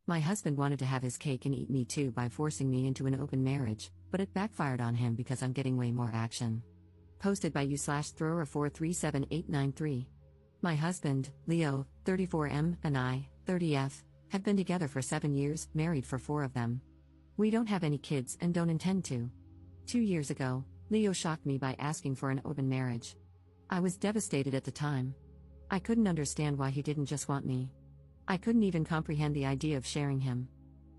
My husband wanted to have his cake and eat me too by forcing me into an open marriage, but it backfired on him because I'm getting way more action. Posted by you/thrower437893. My husband, Leo, 34M, and I, 30F, have been together for 7 years, married for 4 of them. We don't have any kids and don't intend to. 2 years ago, Leo shocked me by asking for an open marriage. I was devastated at the time. I couldn't understand why he didn't just want me. I couldn't even comprehend the idea of sharing him.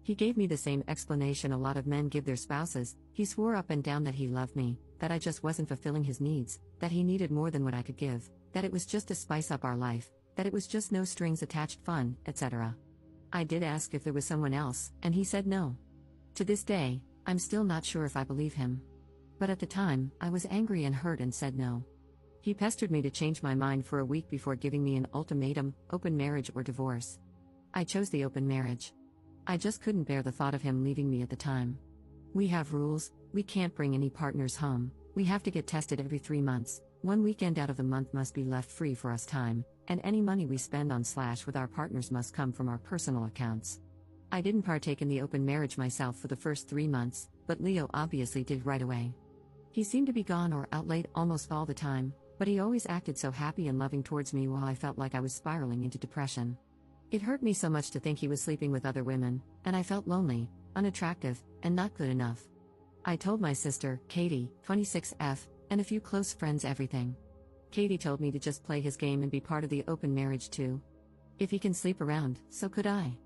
He gave me the same explanation a lot of men give their spouses. He swore up and down that he loved me, that I just wasn't fulfilling his needs, that he needed more than what I could give, that it was just to spice up our life, that it was just no strings attached fun, etc. I did ask if there was someone else, and he said no. To this day, I'm still not sure if I believe him. But at the time, I was angry and hurt and said no. He pestered me to change my mind for a week before giving me an ultimatum: open marriage or divorce. I chose the open marriage. I just couldn't bear the thought of him leaving me at the time. We have rules: we can't bring any partners home, we have to get tested every 3 months, 1 weekend out of the month must be left free for us time, and any money we spend on / with our partners must come from our personal accounts. I didn't partake in the open marriage myself for the first 3 months, but Leo obviously did right away. He seemed to be gone or out late almost all the time, but he always acted so happy and loving towards me while I felt like I was spiraling into depression. It hurt me so much to think he was sleeping with other women, and I felt lonely, unattractive, and not good enough. I told my sister, Katie, 26F, and a few close friends everything. Katie told me to just play his game and be part of the open marriage too. If he can sleep around, so could I.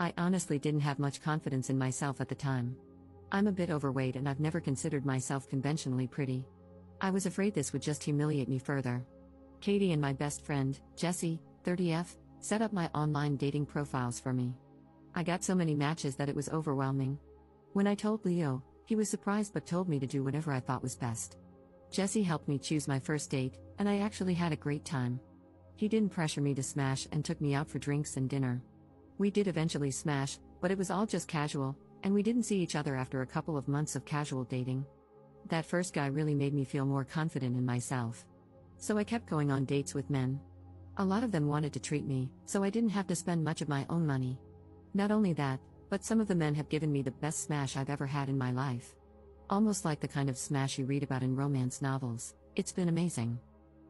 I honestly didn't have much confidence in myself at the time. I'm a bit overweight and I've never considered myself conventionally pretty. I was afraid this would just humiliate me further. Katie and my best friend, Jessie, 30F, set up my online dating profiles for me. I got so many matches that it was overwhelming. When I told Leo, he was surprised but told me to do whatever I thought was best. Jessie helped me choose my first date, and I actually had a great time. He didn't pressure me to smash and took me out for drinks and dinner. We did eventually smash, but it was all just casual, and we didn't see each other after a couple of months of casual dating. That first guy really made me feel more confident in myself. So I kept going on dates with men. A lot of them wanted to treat me, so I didn't have to spend much of my own money. Not only that, but some of the men have given me the best smash I've ever had in my life. Almost like the kind of smash you read about in romance novels. It's been amazing.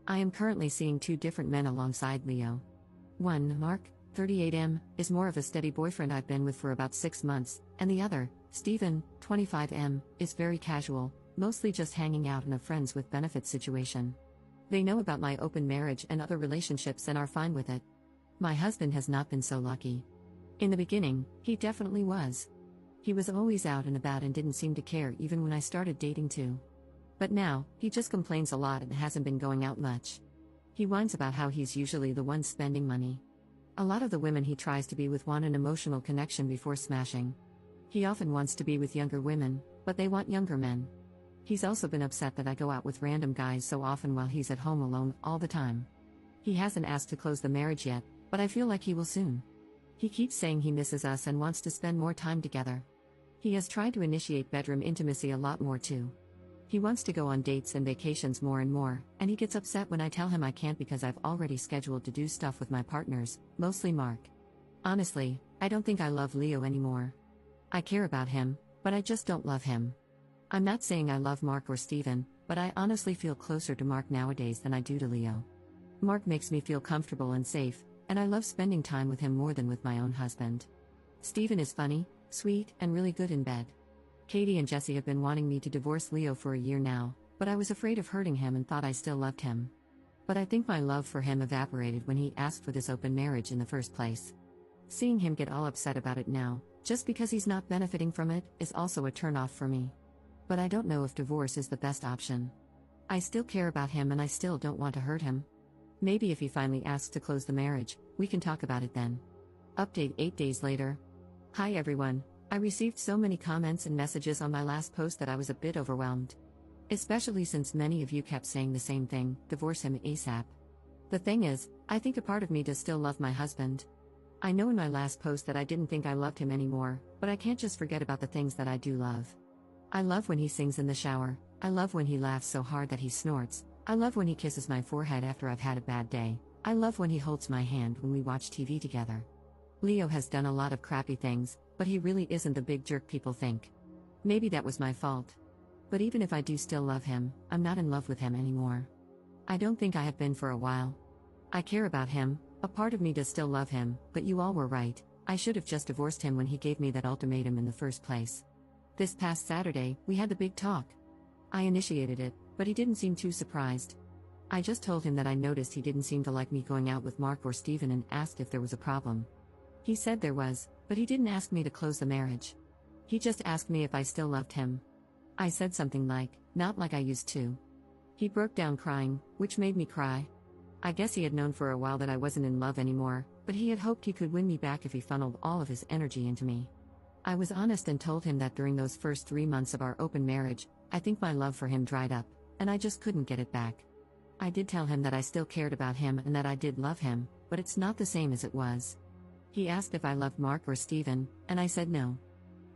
I am currently seeing 2 different men alongside Leo. One, Mark, 38M, is more of a steady boyfriend I've been with for about 6 months, and the other, Stephen, 25M, is very casual, mostly just hanging out in a friends with benefits situation. They know about my open marriage and other relationships and are fine with it. My husband has not been so lucky. In the beginning, he definitely was. He was always out and about and didn't seem to care even when I started dating too. But now, he just complains a lot and hasn't been going out much. He whines about how he's usually the one spending money. A lot of the women he tries to be with want an emotional connection before smashing. He often wants to be with younger women, but they want younger men. He's also been upset that I go out with random guys so often while he's at home alone all the time. He hasn't asked to close the marriage yet, but I feel like he will soon. He keeps saying he misses us and wants to spend more time together. He has tried to initiate bedroom intimacy a lot more too. He wants to go on dates and vacations more and more, and he gets upset when I tell him I can't because I've already scheduled to do stuff with my partners, mostly Mark. Honestly, I don't think I love Leo anymore. I care about him, but I just don't love him. I'm not saying I love Mark or Steven, but I honestly feel closer to Mark nowadays than I do to Leo. Mark makes me feel comfortable and safe, and I love spending time with him more than with my own husband. Steven is funny, sweet, and really good in bed. Katie and Jessie have been wanting me to divorce Leo for a year now, but I was afraid of hurting him and thought I still loved him. But I think my love for him evaporated when he asked for this open marriage in the first place. Seeing him get all upset about it now, just because he's not benefiting from it, is also a turn-off for me. But I don't know if divorce is the best option. I still care about him and I still don't want to hurt him. Maybe if he finally asks to close the marriage, we can talk about it then. Update 8 days later. Hi everyone, I received so many comments and messages on my last post that I was a bit overwhelmed. Especially since many of you kept saying the same thing, divorce him ASAP. The thing is, I think a part of me does still love my husband. I know in my last post that I didn't think I loved him anymore, but I can't just forget about the things that I do love. I love when he sings in the shower, I love when he laughs so hard that he snorts, I love when he kisses my forehead after I've had a bad day, I love when he holds my hand when we watch TV together. Leo has done a lot of crappy things, but he really isn't the big jerk people think. Maybe that was my fault. But even if I do still love him, I'm not in love with him anymore. I don't think I have been for a while. I care about him, a part of me does still love him, but you all were right, I should have just divorced him when he gave me that ultimatum in the first place. This past Saturday, we had the big talk. I initiated it, but he didn't seem too surprised. I just told him that I noticed he didn't seem to like me going out with Mark or Steven and asked if there was a problem. He said there was, but he didn't ask me to close the marriage. He just asked me if I still loved him. I said something like, not like I used to. He broke down crying, which made me cry. I guess he had known for a while that I wasn't in love anymore, but he had hoped he could win me back if he funneled all of his energy into me. I was honest and told him that during those first 3 months of our open marriage, I think my love for him dried up, and I just couldn't get it back. I did tell him that I still cared about him and that I did love him, but it's not the same as it was. He asked if I loved Mark or Steven, and I said no.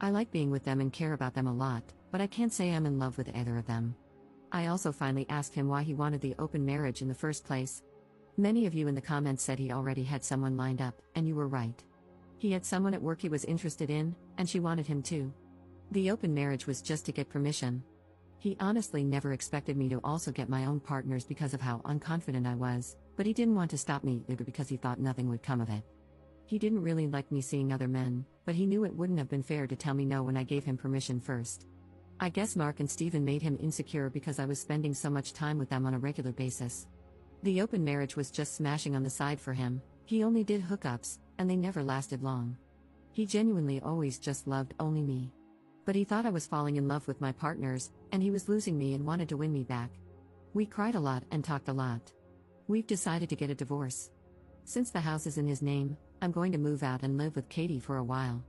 I like being with them and care about them a lot, but I can't say I'm in love with either of them. I also finally asked him why he wanted the open marriage in the first place. Many of you in the comments said he already had someone lined up, and you were right. He had someone at work he was interested in, and she wanted him too. The open marriage was just to get permission. He honestly never expected me to also get my own partners because of how unconfident I was, but he didn't want to stop me either because he thought nothing would come of it. He didn't really like me seeing other men, but he knew it wouldn't have been fair to tell me no when I gave him permission first. I guess Mark and Steven made him insecure because I was spending so much time with them on a regular basis. The open marriage was just smashing on the side for him, he only did hookups, and they never lasted long. He genuinely always just loved only me. But he thought I was falling in love with my partners, and he was losing me and wanted to win me back. We cried a lot and talked a lot. We've decided to get a divorce. Since the house is in his name, I'm going to move out and live with Katie for a while.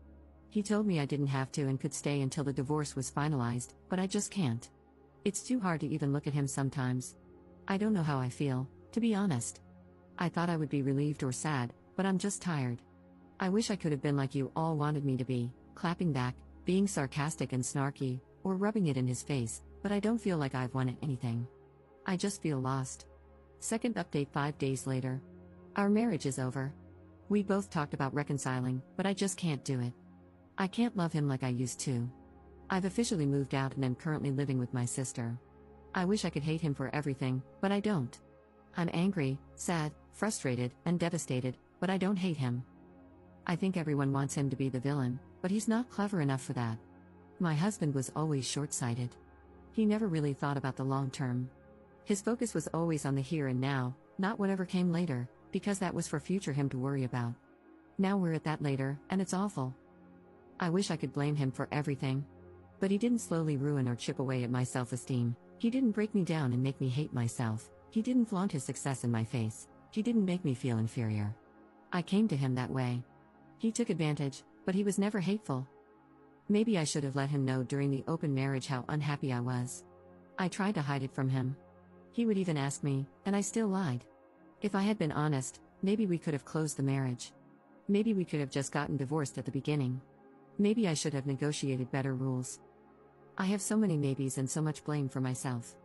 He told me I didn't have to and could stay until the divorce was finalized, but I just can't. It's too hard to even look at him sometimes. I don't know how I feel, to be honest. I thought I would be relieved or sad, but I'm just tired. I wish I could have been like you all wanted me to be, clapping back, being sarcastic and snarky, or rubbing it in his face, but I don't feel like I've won anything. I just feel lost. Second update 5 days later. Our marriage is over. We both talked about reconciling, but I just can't do it. I can't love him like I used to. I've officially moved out and am currently living with my sister. I wish I could hate him for everything, but I don't. I'm angry, sad, frustrated, and devastated, but I don't hate him. I think everyone wants him to be the villain, but he's not clever enough for that. My husband was always short-sighted. He never really thought about the long term. His focus was always on the here and now, not whatever came later, because that was for future him to worry about. Now we're at that later, and it's awful. I wish I could blame him for everything. But he didn't slowly ruin or chip away at my self-esteem. He didn't break me down and make me hate myself. He didn't flaunt his success in my face. He didn't make me feel inferior. I came to him that way. He took advantage, but he was never hateful. Maybe I should have let him know during the open marriage how unhappy I was. I tried to hide it from him. He would even ask me, and I still lied. If I had been honest, maybe we could have closed the marriage. Maybe we could have just gotten divorced at the beginning. Maybe I should have negotiated better rules. I have so many maybes and so much blame for myself.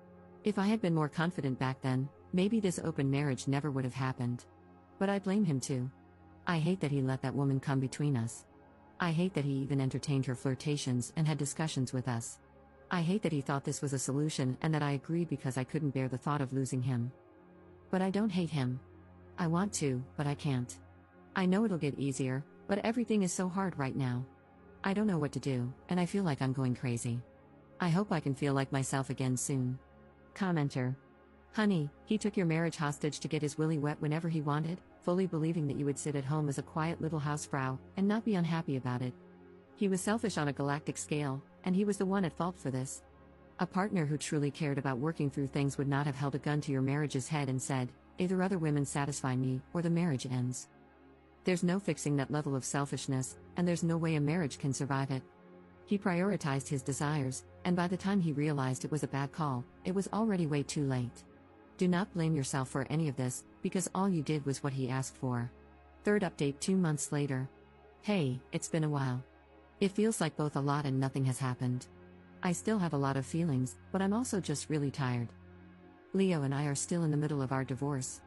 If I had been more confident back then, maybe this open marriage never would have happened. But I blame him too. I hate that he let that woman come between us. I hate that he even entertained her flirtations and had discussions with us. I hate that he thought this was a solution and that I agreed because I couldn't bear the thought of losing him. But I don't hate him. I want to, but I can't. I know it'll get easier, but everything is so hard right now. I don't know what to do, and I feel like I'm going crazy. I hope I can feel like myself again soon. Commenter. Honey, he took your marriage hostage to get his willy wet whenever he wanted, fully believing that you would sit at home as a quiet little housefrau, and not be unhappy about it. He was selfish on a galactic scale, and he was the one at fault for this. A partner who truly cared about working through things would not have held a gun to your marriage's head and said, either other women satisfy me, or the marriage ends. There's no fixing that level of selfishness, and there's no way a marriage can survive it. He prioritized his desires, and by the time he realized it was a bad call, it was already way too late. Do not blame yourself for any of this, because all you did was what he asked for. Third update 2 months later. Hey, it's been a while. It feels like both a lot and nothing has happened. I still have a lot of feelings, but I'm also just really tired. Leo and I are still in the middle of our divorce.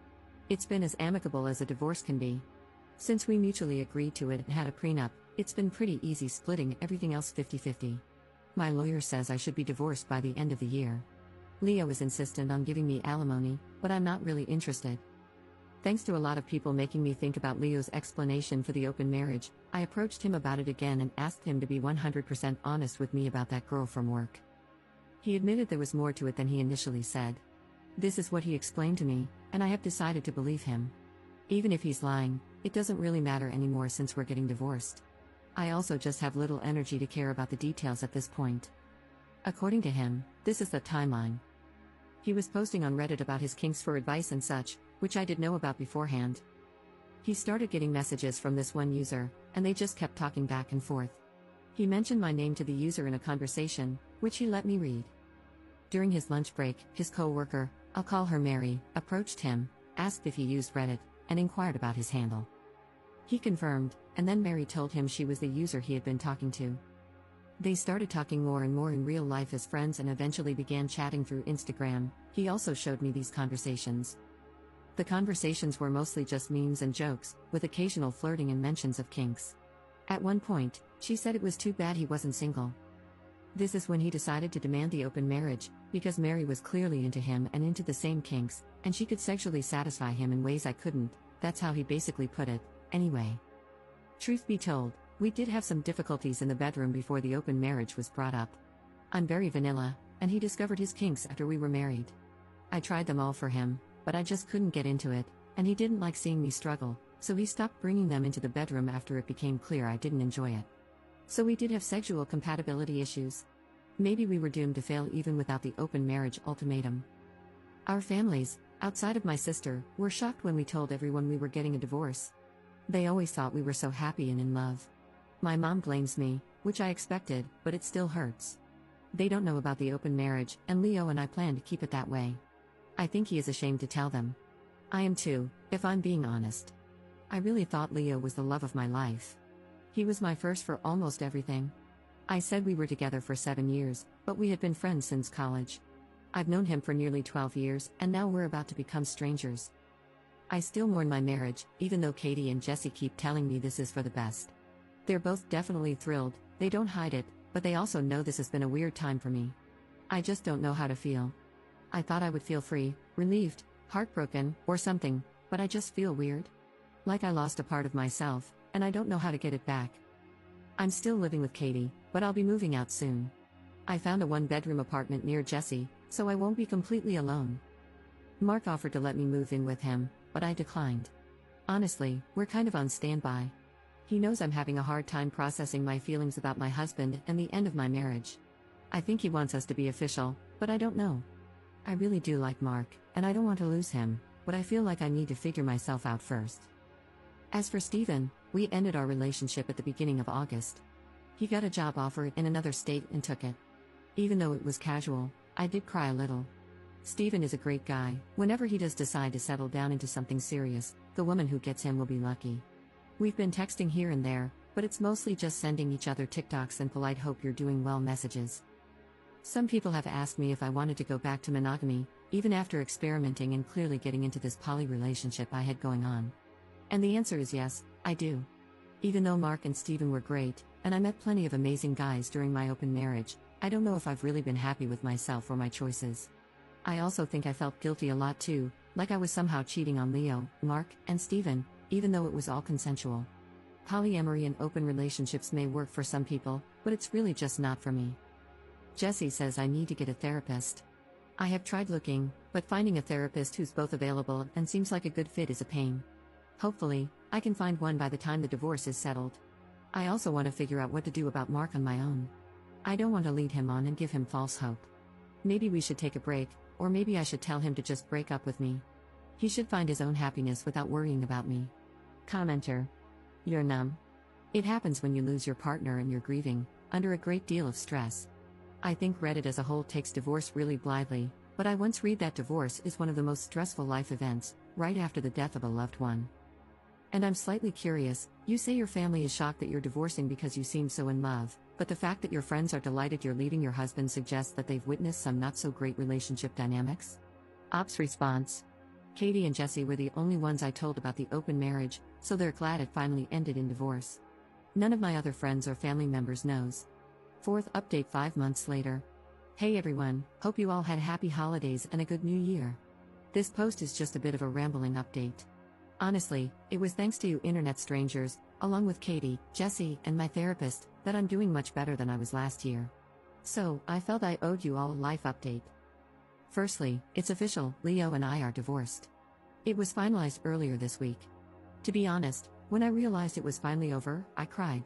It's been as amicable as a divorce can be. Since we mutually agreed to it and had a prenup, it's been pretty easy splitting everything else 50-50. My lawyer says I should be divorced by the end of the year. Leo is insistent on giving me alimony, but I'm not really interested. Thanks to a lot of people making me think about Leo's explanation for the open marriage, I approached him about it again and asked him to be 100% honest with me about that girl from work. He admitted there was more to it than he initially said. This is what he explained to me, and I have decided to believe him. Even if he's lying, it doesn't really matter anymore since we're getting divorced. I also just have little energy to care about the details at this point. According to him, this is the timeline. He was posting on Reddit about his kinks for advice and such, which I did know about beforehand. He started getting messages from this one user, and they just kept talking back and forth. He mentioned my name to the user in a conversation, which he let me read. During his lunch break, his co-worker, I'll call her Mary, approached him, asked if he used Reddit, and inquired about his handle. He confirmed, and then Mary told him she was the user he had been talking to. They started talking more and more in real life as friends and eventually began chatting through Instagram. He also showed me these conversations. The conversations were mostly just memes and jokes, with occasional flirting and mentions of kinks. At one point, she said it was too bad he wasn't single. This is when he decided to demand the open marriage, because Mary was clearly into him and into the same kinks, and she could sexually satisfy him in ways I couldn't. That's how he basically put it, anyway. Truth be told, we did have some difficulties in the bedroom before the open marriage was brought up. I'm very vanilla, and he discovered his kinks after we were married. I tried them all for him, but I just couldn't get into it, and he didn't like seeing me struggle, so he stopped bringing them into the bedroom after it became clear I didn't enjoy it. So we did have sexual compatibility issues. Maybe we were doomed to fail even without the open marriage ultimatum. Our families, outside of my sister, were shocked when we told everyone we were getting a divorce. They always thought we were so happy and in love. My mom blames me, which I expected, but it still hurts. They don't know about the open marriage, and Leo and I plan to keep it that way. I think he is ashamed to tell them. I am too, if I'm being honest. I really thought Leo was the love of my life. He was my first for almost everything. I said we were together for 7 years, but we had been friends since college. I've known him for nearly 12 years, and now we're about to become strangers. I still mourn my marriage, even though Katie and Jesse keep telling me this is for the best. They're both definitely thrilled, they don't hide it, but they also know this has been a weird time for me. I just don't know how to feel. I thought I would feel free, relieved, heartbroken, or something, but I just feel weird. Like I lost a part of myself, and I don't know how to get it back. I'm still living with Katie, but I'll be moving out soon. I found a 1-bedroom apartment near Jesse, so I won't be completely alone. Mark offered to let me move in with him, but I declined. Honestly, we're kind of on standby. He knows I'm having a hard time processing my feelings about my husband and the end of my marriage. I think he wants us to be official, but I don't know. I really do like Mark, and I don't want to lose him, but I feel like I need to figure myself out first. As for Steven, we ended our relationship at the beginning of August. He got a job offer in another state and took it. Even though it was casual, I did cry a little. Steven is a great guy. Whenever he does decide to settle down into something serious, the woman who gets him will be lucky. We've been texting here and there, but it's mostly just sending each other TikToks and polite hope you're doing well messages. Some people have asked me if I wanted to go back to monogamy, even after experimenting and clearly getting into this poly relationship I had going on. And the answer is yes, I do. Even though Mark and Steven were great, and I met plenty of amazing guys during my open marriage, I don't know if I've really been happy with myself or my choices. I also think I felt guilty a lot too, like I was somehow cheating on Leo, Mark, and Steven, even though it was all consensual. Polyamory and open relationships may work for some people, but it's really just not for me. Jesse says I need to get a therapist. I have tried looking, but finding a therapist who's both available and seems like a good fit is a pain. Hopefully, I can find one by the time the divorce is settled. I also want to figure out what to do about Mark on my own. I don't want to lead him on and give him false hope. Maybe we should take a break, or maybe I should tell him to just break up with me. He should find his own happiness without worrying about me. Commenter. You're numb. It happens when you lose your partner and you're grieving, under a great deal of stress. I think Reddit as a whole takes divorce really blithely, but I once read that divorce is one of the most stressful life events, right after the death of a loved one. And I'm slightly curious, you say your family is shocked that you're divorcing because you seem so in love, but the fact that your friends are delighted you're leaving your husband suggests that they've witnessed some not-so-great relationship dynamics? Ops response. Katie and Jesse were the only ones I told about the open marriage, so they're glad it finally ended in divorce. None of my other friends or family members knows. Fourth update 5 months later. Hey everyone, hope you all had happy holidays and a good new year. This post is just a bit of a rambling update. Honestly, it was thanks to you internet strangers, along with Katie, Jesse, and my therapist, that I'm doing much better than I was last year. So, I felt I owed you all a life update. Firstly, it's official, Leo and I are divorced. It was finalized earlier this week. To be honest, when I realized it was finally over, I cried.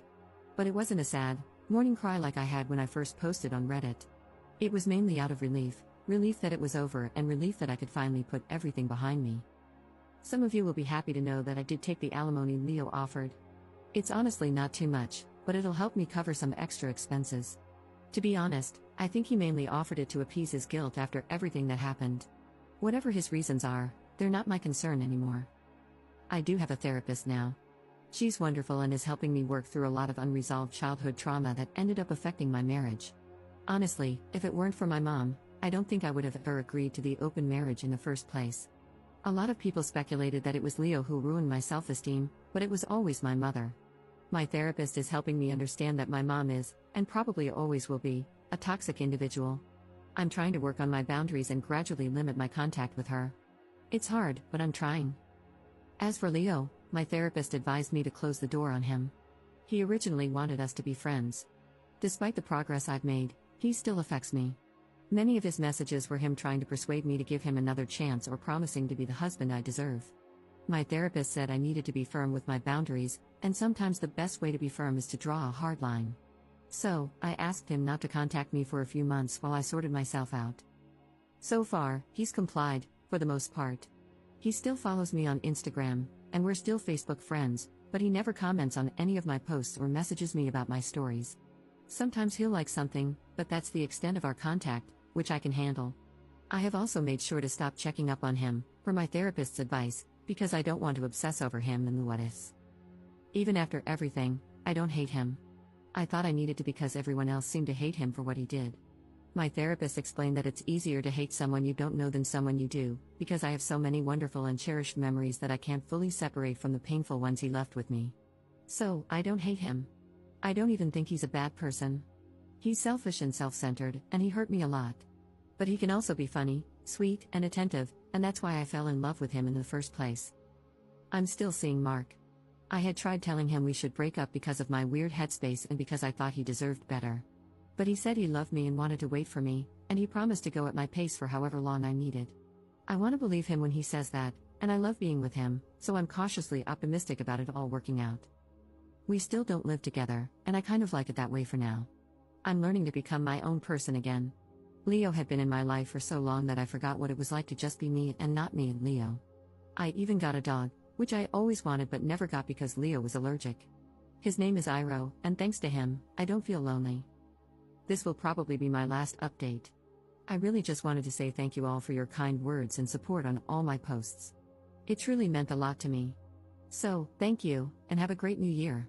But it wasn't a sad, morning cry like I had when I first posted on Reddit. It was mainly out of relief that it was over and relief that I could finally put everything behind me. Some of you will be happy to know that I did take the alimony Leo offered. It's honestly not too much, but it'll help me cover some extra expenses. To be honest, I think he mainly offered it to appease his guilt after everything that happened. Whatever his reasons are, they're not my concern anymore. I do have a therapist now. She's wonderful and is helping me work through a lot of unresolved childhood trauma that ended up affecting my marriage. Honestly, if it weren't for my mom, I don't think I would have ever agreed to the open marriage in the first place. A lot of people speculated that it was Leo who ruined my self-esteem, but it was always my mother. My therapist is helping me understand that my mom is, and probably always will be, a toxic individual. I'm trying to work on my boundaries and gradually limit my contact with her. It's hard, but I'm trying. As for Leo, my therapist advised me to close the door on him. He originally wanted us to be friends. Despite the progress I've made, he still affects me. Many of his messages were him trying to persuade me to give him another chance or promising to be the husband I deserve. My therapist said I needed to be firm with my boundaries, and sometimes the best way to be firm is to draw a hard line. So, I asked him not to contact me for a few months while I sorted myself out. So far, he's complied, for the most part. He still follows me on Instagram, and we're still Facebook friends, but he never comments on any of my posts or messages me about my stories. Sometimes he'll like something, but that's the extent of our contact, which I can handle. I have also made sure to stop checking up on him, per my therapist's advice, because I don't want to obsess over him and the what-ifs. Even after everything, I don't hate him. I thought I needed to because everyone else seemed to hate him for what he did. My therapist explained that it's easier to hate someone you don't know than someone you do, because I have so many wonderful and cherished memories that I can't fully separate from the painful ones he left with me. So, I don't hate him. I don't even think he's a bad person. He's selfish and self-centered, and he hurt me a lot. But he can also be funny, sweet, and attentive, and that's why I fell in love with him in the first place. I'm still seeing Mark. I had tried telling him we should break up because of my weird headspace and because I thought he deserved better. But he said he loved me and wanted to wait for me, and he promised to go at my pace for however long I needed. I want to believe him when he says that, and I love being with him, so I'm cautiously optimistic about it all working out. We still don't live together, and I kind of like it that way for now. I'm learning to become my own person again. Leo had been in my life for so long that I forgot what it was like to just be me and not me and Leo. I even got a dog, which I always wanted but never got because Leo was allergic. His name is Iroh, and thanks to him, I don't feel lonely. This will probably be my last update. I really just wanted to say thank you all for your kind words and support on all my posts. It truly meant a lot to me. So, thank you, and have a great new year.